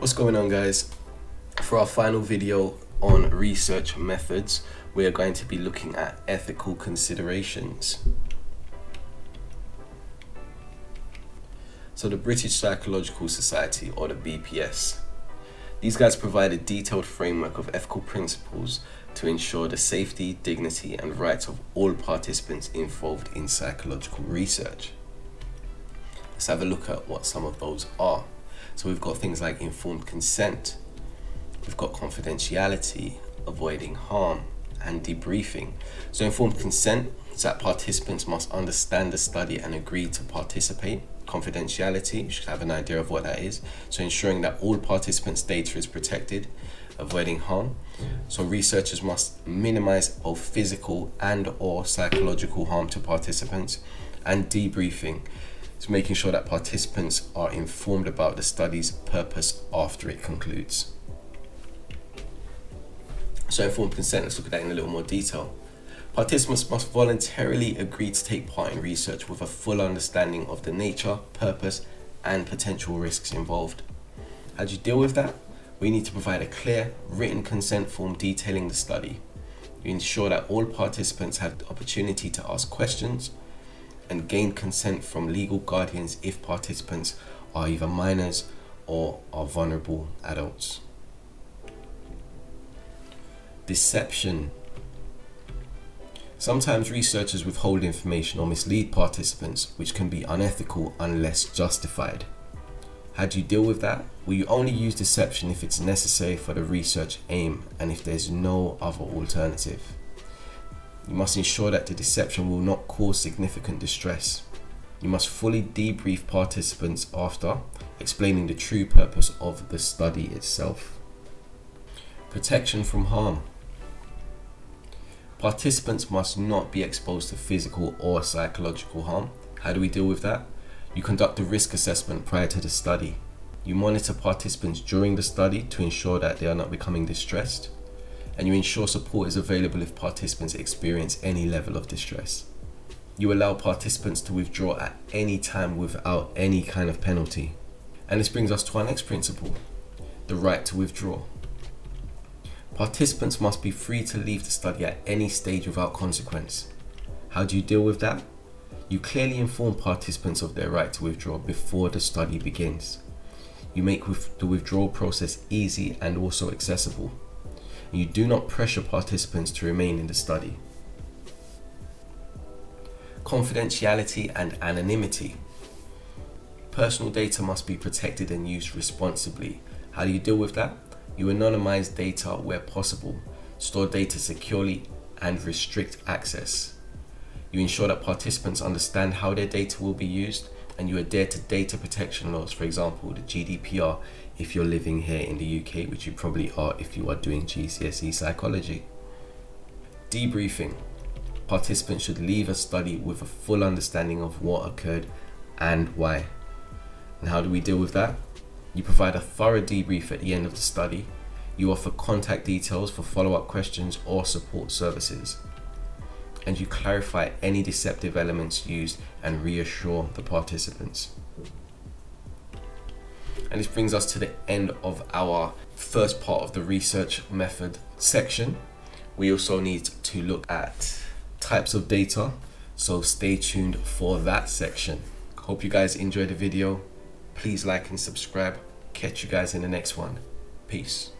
What's going on, guys? For our final video on research methods, we are going to be looking at ethical considerations. So the British Psychological Society, or the BPS, these guys provide a detailed framework of ethical principles to ensure the safety, dignity and rights of all participants involved in psychological research. Let's have a look at what some of those are. So we've got things like informed consent, we've got confidentiality, avoiding harm, and debriefing. So informed consent is that participants must understand the study and agree to participate. Confidentiality, you should have an idea of what that is. So ensuring that all participants' data is protected. Avoiding harm. So researchers must minimize both physical and or psychological harm to participants. And debriefing is making sure that participants are informed about the study's purpose after it concludes. So informed consent, let's look at that in a little more detail. Participants must voluntarily agree to take part in research with a full understanding of the nature, purpose, and potential risks involved. How do you deal with that? We need to provide a clear, written consent form detailing the study. You ensure that all participants have the opportunity to ask questions and gain consent from legal guardians if participants are either minors or are vulnerable adults. Deception. Sometimes researchers withhold information or mislead participants, which can be unethical unless justified. How do you deal with that? Well, you only use deception if it's necessary for the research aim and if there's no other alternative. You must ensure that the deception will not cause significant distress. You must fully debrief participants after, explaining the true purpose of the study itself. Protection from harm. Participants must not be exposed to physical or psychological harm. How do we deal with that? You conduct a risk assessment prior to the study. You monitor participants during the study to ensure that they are not becoming distressed. And you ensure support is available if participants experience any level of distress. You allow participants to withdraw at any time without any kind of penalty. And this brings us to our next principle, the right to withdraw. Participants must be free to leave the study at any stage without consequence. How do you deal with that? You clearly inform participants of their right to withdraw before the study begins. You make the withdrawal process easy and also accessible. You do not pressure participants to remain in the study. Confidentiality and anonymity. Personal data must be protected and used responsibly. How do you deal with that? You anonymize data where possible, store data securely, and restrict access. You ensure that participants understand how their data will be used, and you adhere to data protection laws, for example, the GDPR, if you're living here in the UK, which you probably are if you are doing GCSE psychology. Debriefing. Participants should leave a study with a full understanding of what occurred and why. And how do we deal with that? You provide a thorough debrief at the end of the study. You offer contact details for follow-up questions or support services. And you clarify any deceptive elements used and reassure the participants. And this brings us to the end of our first part of the research method section. We also need to look at types of data, so stay tuned for that section. Hope you guys enjoyed the video. Please like and subscribe. Catch you guys in the next one. Peace.